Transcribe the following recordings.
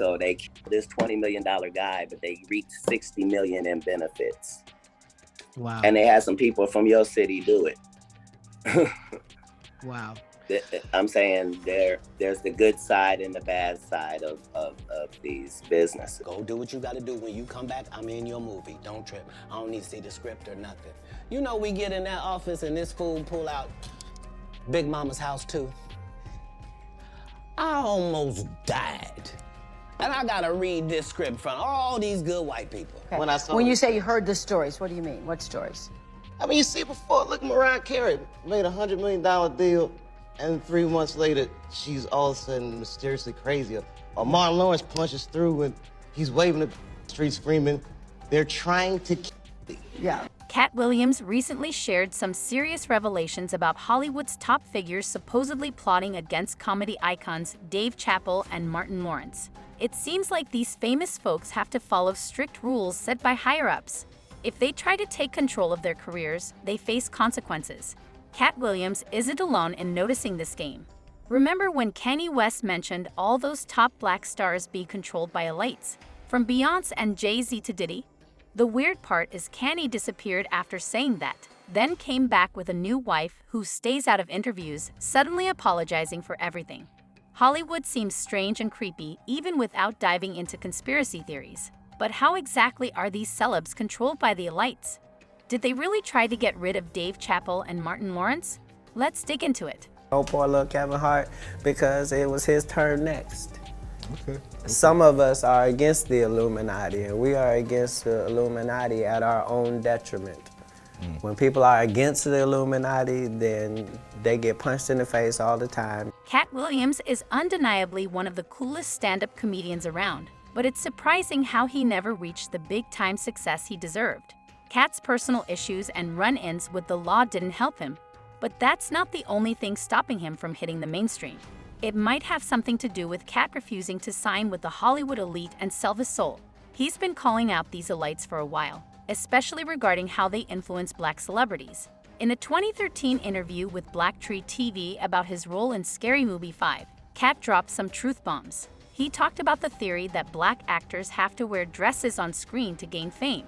So they killed this $20 million guy, but they reaped $60 million in benefits. Wow. And they had some people from your city do it. Wow. I'm saying there's the good side and the bad side of these businesses. Go do what you gotta do. When you come back, I'm in your movie. Don't trip. I don't need to see the script or nothing. You know, we get in that office and this fool pull out Big Mama's House 2. I almost died. And I gotta read this script from all these good white people. Okay. When you say you heard the stories, what do you mean? What stories? I mean, you see before, look, Mariah Carey made a $100 million deal, and 3 months later, she's all of a sudden mysteriously crazy. Or Martin Lawrence punches through and he's waving the street screaming, they're trying to kill me. Yeah. Katt Williams recently shared some serious revelations about Hollywood's top figures supposedly plotting against comedy icons Dave Chappelle and Martin Lawrence. It seems like these famous folks have to follow strict rules set by higher-ups. If they try to take control of their careers, they face consequences. Katt Williams isn't alone in noticing this game. Remember when Kanye West mentioned all those top black stars being controlled by elites, from Beyonce and Jay-Z to Diddy? The weird part is Kanye disappeared after saying that, then came back with a new wife who stays out of interviews, suddenly apologizing for everything. Hollywood seems strange and creepy even without diving into conspiracy theories. But how exactly are these celebs controlled by the elites? Did they really try to get rid of Dave Chappelle and Martin Lawrence? Let's dig into it. Oh, poor little Kevin Hart, because it was his turn next. Okay. Some of us are against the Illuminati, and we are against the Illuminati at our own detriment. When people are against the Illuminati, then they get punched in the face all the time. Katt Williams is undeniably one of the coolest stand-up comedians around, but it's surprising how he never reached the big-time success he deserved. Katt's personal issues and run-ins with the law didn't help him, but that's not the only thing stopping him from hitting the mainstream. It might have something to do with Katt refusing to sign with the Hollywood elite and sell his soul. He's been calling out these elites for a while, especially regarding how they influence black celebrities. In a 2013 interview with Blacktree TV about his role in Scary Movie 5, Katt dropped some truth bombs. He talked about the theory that black actors have to wear dresses on screen to gain fame.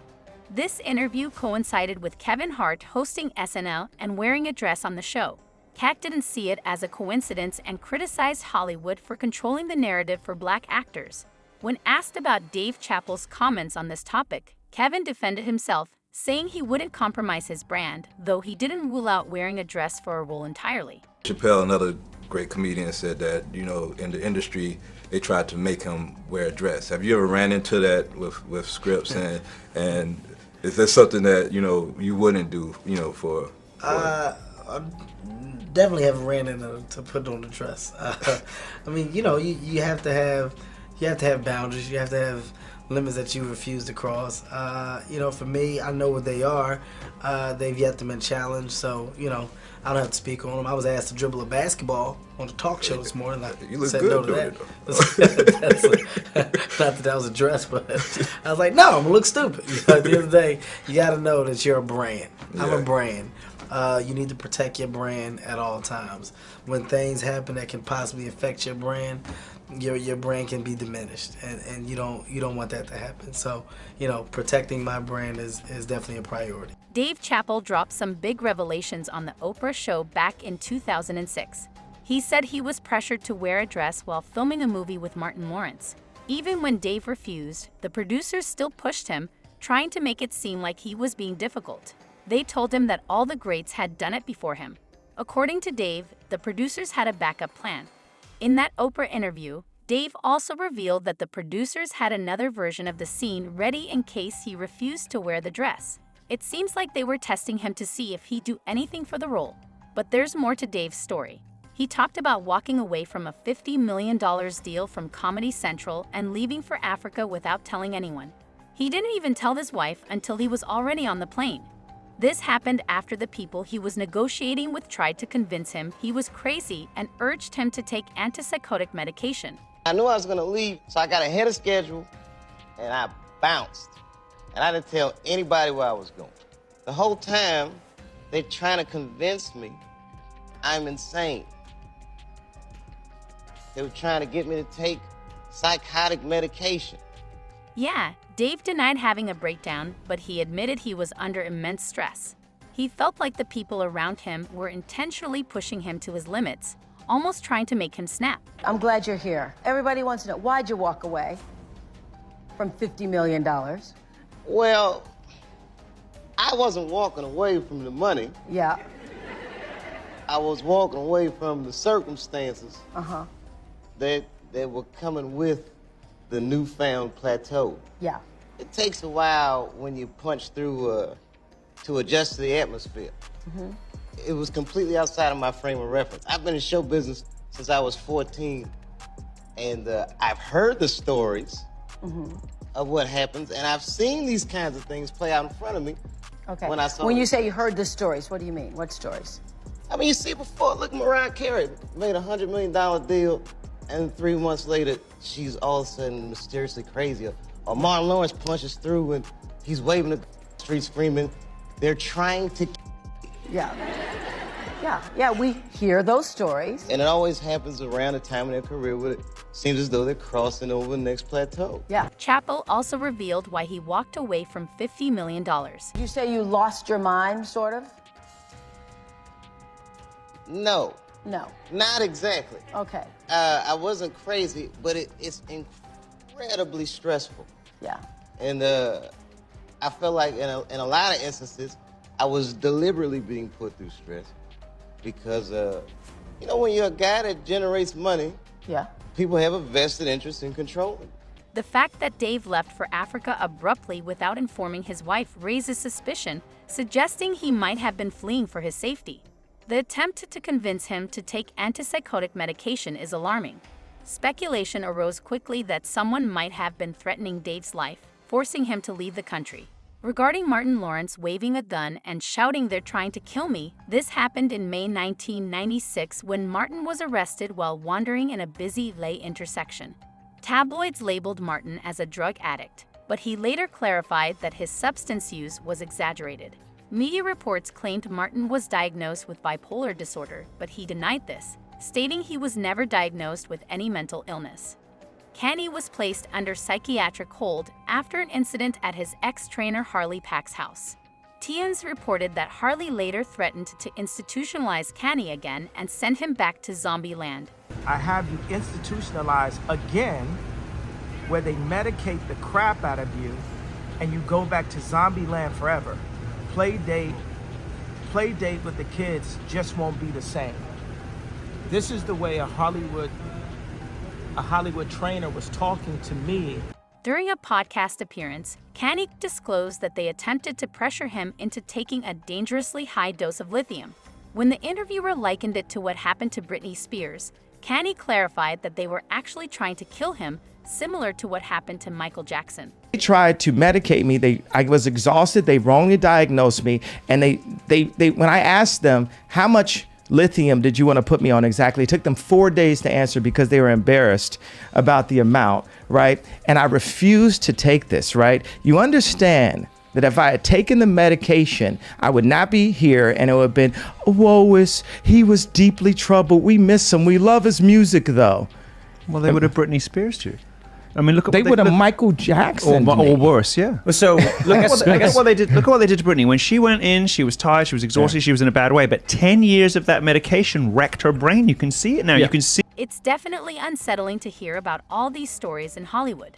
This interview coincided with Kevin Hart hosting SNL and wearing a dress on the show. Katt didn't see it as a coincidence and criticized Hollywood for controlling the narrative for black actors. When asked about Dave Chappelle's comments on this topic, Kevin defended himself, saying he wouldn't compromise his brand, though he didn't rule out wearing a dress for a role entirely. Chappelle, another great comedian, said that, you know, in the industry, they tried to make him wear a dress. Have you ever ran into that with scripts, and is that something that, you know, you wouldn't do, you know, for I definitely haven't ran into to put on the dress. I mean, you know, you have to have boundaries. You have to have limits that you refuse to cross. You know, for me, I know what they are. They've yet to been challenged, so, you know, I don't have to speak on them. I was asked to dribble a basketball on the talk show this morning. You look good no to doing that. Not that was a dress, but I was like, no, I'm gonna look stupid. You know, at the end of the day, you got to know that you're a brand. I'm a brand. You need to protect your brand at all times. When things happen that can possibly affect your brand, your brand can be diminished, and you don't want that to happen. So, you know, protecting my brand is definitely a priority. Dave Chappelle dropped some big revelations on the Oprah show back in 2006. He said he was pressured to wear a dress while filming a movie with Martin Lawrence. Even when Dave refused, the producers still pushed him, trying to make it seem like he was being difficult. They told him that all the greats had done it before him. According to Dave, the producers had a backup plan. In that Oprah interview, Dave also revealed that the producers had another version of the scene ready in case he refused to wear the dress. It seems like they were testing him to see if he'd do anything for the role. But there's more to Dave's story. He talked about walking away from a $50 million deal from Comedy Central and leaving for Africa without telling anyone. He didn't even tell his wife until he was already on the plane. This happened after the people he was negotiating with tried to convince him he was crazy and urged him to take antipsychotic medication. I knew I was gonna leave, so I got ahead of schedule, and I bounced. And I didn't tell anybody where I was going. The whole time, they're trying to convince me I'm insane. They were trying to get me to take psychotic medication. Yeah, Dave denied having a breakdown, but he admitted he was under immense stress. He felt like the people around him were intentionally pushing him to his limits, almost trying to make him snap. I'm glad you're here. Everybody wants to know, why'd you walk away from $50 million? Well, I wasn't walking away from the money. Yeah. I was walking away from the circumstances Uh-huh. that were coming with the newfound plateau. Yeah. It takes a while when you punch through to adjust to the atmosphere. Mm-hmm. It was completely outside of my frame of reference. I've been in show business since I was 14, and I've heard the stories of what happens, and I've seen these kinds of things play out in front of me. Okay. When When you say you heard the stories, what do you mean? What stories? I mean, you see before, look, Mariah Carey made a $100 million deal, and 3 months later, she's all of a sudden mysteriously crazy. Or Martin Lawrence punches through, and he's waving the street screaming, they're trying to. Yeah. Yeah, we hear those stories. And it always happens around the time of their career where it seems as though they're crossing over the next plateau. Yeah. Chappelle also revealed why he walked away from $50 million. You say you lost your mind, sort of? No, No. not exactly. Okay. I wasn't crazy, but it's incredibly stressful. Yeah. And I felt like in a lot of instances, I was deliberately being put through stress because, you know, when you're a guy that generates money, Yeah. people have a vested interest in controlling. The fact that Dave left for Africa abruptly without informing his wife raises suspicion, suggesting he might have been fleeing for his safety. The attempt to convince him to take antipsychotic medication is alarming. Speculation arose quickly that someone might have been threatening Dave's life, forcing him to leave the country. Regarding Martin Lawrence waving a gun and shouting "they're trying to kill me," this happened in May 1996 when Martin was arrested while wandering in a busy LA intersection. Tabloids labeled Martin as a drug addict, but he later clarified that his substance use was exaggerated. Media reports claimed Martin was diagnosed with bipolar disorder, but he denied this, stating he was never diagnosed with any mental illness. Kenny was placed under psychiatric hold after an incident at his ex-trainer Harley Pack's house. TNs reported that Harley later threatened to institutionalize Kenny again and send him back to zombie land. I have you institutionalized again, where they medicate the crap out of you, and you go back to zombie land forever. Play date with the kids just won't be the same. This is the way a Hollywood trainer was talking to me. During a podcast appearance, Kenny disclosed that they attempted to pressure him into taking a dangerously high dose of lithium. When the interviewer likened it to what happened to Britney Spears, Kenny clarified that they were actually trying to kill him, similar to what happened to Michael Jackson. They tried to medicate me. I was exhausted. They wrongly diagnosed me. And they when I asked them, how much lithium did you want to put me on exactly? It took them 4 days to answer because they were embarrassed about the amount, right? And I refused to take this, right? You understand that if I had taken the medication, I would not be here, and it would have been, he was deeply troubled. We miss him. We love his music, though. Well, they would have Britney Spears you. I mean, look at they would have Michael Jackson or worse, yeah. So look at what they did. Look at what they did to Britney. When she went in, she was tired, she was exhausted, she was in a bad way. But 10 years of that medication wrecked her brain. You can see it now. You can see. It's definitely unsettling to hear about all these stories in Hollywood.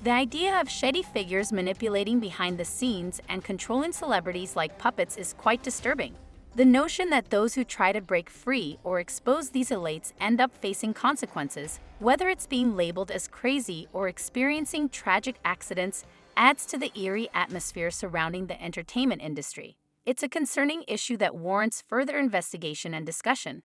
The idea of shady figures manipulating behind the scenes and controlling celebrities like puppets is quite disturbing. The notion that those who try to break free or expose these elites end up facing consequences, whether it's being labeled as crazy or experiencing tragic accidents, adds to the eerie atmosphere surrounding the entertainment industry. It's a concerning issue that warrants further investigation and discussion.